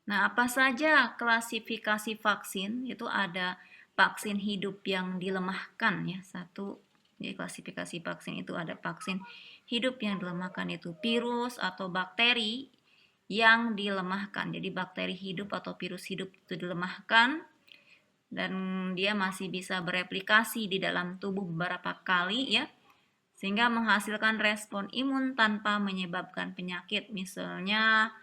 Nah, apa saja klasifikasi vaksin? Itu ada vaksin hidup yang dilemahkan ya. Satu, di klasifikasi vaksin itu ada vaksin hidup yang dilemahkan, itu virus atau bakteri yang dilemahkan. Jadi bakteri hidup atau virus hidup itu dilemahkan dan dia masih bisa bereplikasi di dalam tubuh beberapa kali ya, sehingga menghasilkan respon imun tanpa menyebabkan penyakit. Misalnya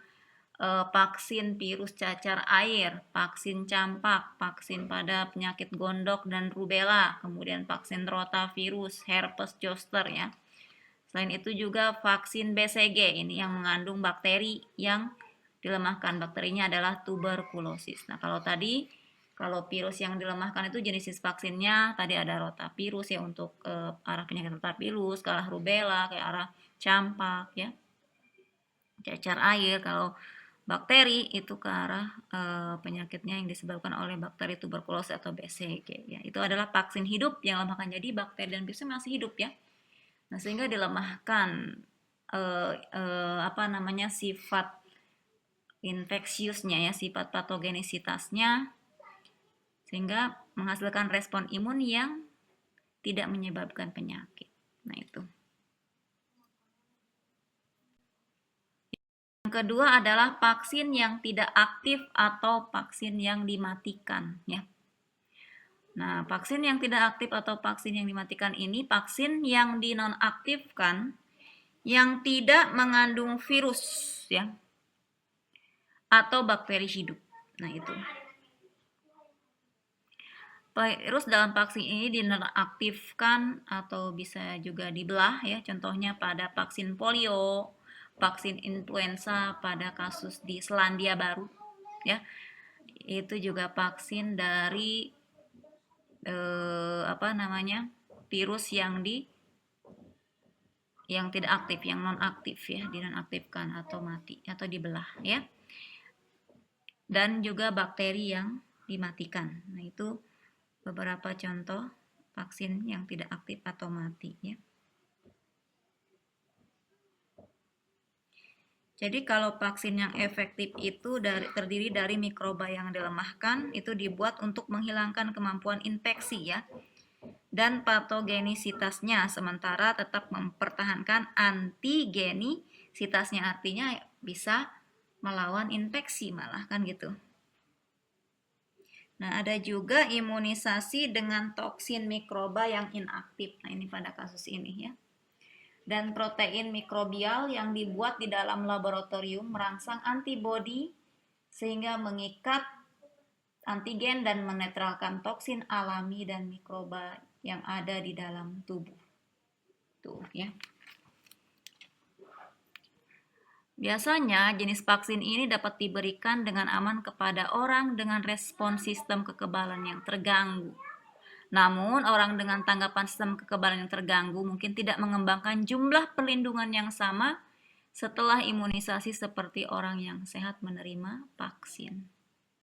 vaksin virus cacar air, vaksin campak, vaksin pada penyakit gondok dan rubella, kemudian vaksin rotavirus, herpes zoster ya. Selain itu juga vaksin BCG, ini yang mengandung bakteri yang dilemahkan. Bakterinya adalah tuberkulosis. Nah, kalau virus yang dilemahkan itu jenis vaksinnya tadi ada rotavirus ya untuk arah penyakit rotavirus, ke arah rubella, ke arah campak ya, cacar air. Kalau bakteri itu ke arah penyakitnya yang disebabkan oleh bakteri tuberkulosis atau BCG ya. Itu adalah vaksin hidup yang lemahkan. Jadi bakteri dan virusnya masih hidup ya. Nah, sehingga dilemahkan sifat infeksiusnya ya, sifat patogenisitasnya, sehingga menghasilkan respon imun yang tidak menyebabkan penyakit. Nah, itu. Yang kedua adalah vaksin yang tidak aktif atau vaksin yang dimatikan ya. Nah, vaksin yang tidak aktif atau vaksin yang dimatikan ini vaksin yang dinonaktifkan yang tidak mengandung virus ya atau bakteri hidup. Nah, itu. Virus dalam vaksin ini dinonaktifkan atau bisa juga dibelah ya. Contohnya pada vaksin polio, vaksin influenza pada kasus di Selandia Baru ya. Itu juga vaksin dari virus yang tidak aktif, yang non aktif ya, dinonaktifkan atau mati atau dibelah ya. Dan juga bakteri yang dimatikan. Nah, itu beberapa contoh vaksin yang tidak aktif atau mati ya. Jadi kalau vaksin yang efektif itu terdiri dari mikroba yang dilemahkan, itu dibuat untuk menghilangkan kemampuan infeksi ya, dan patogenisitasnya, sementara tetap mempertahankan antigenisitasnya, artinya bisa melawan infeksi malah kan gitu. Nah, ada juga imunisasi dengan toksin mikroba yang inaktif. Nah, ini pada kasus ini ya. Dan protein mikrobial yang dibuat di dalam laboratorium merangsang antibodi sehingga mengikat antigen dan menetralkan toksin alami dan mikroba yang ada di dalam tubuh. Tuh ya. Biasanya jenis vaksin ini dapat diberikan dengan aman kepada orang dengan respon sistem kekebalan yang terganggu. Namun, orang dengan tanggapan sistem kekebalan yang terganggu mungkin tidak mengembangkan jumlah perlindungan yang sama setelah imunisasi seperti orang yang sehat menerima vaksin.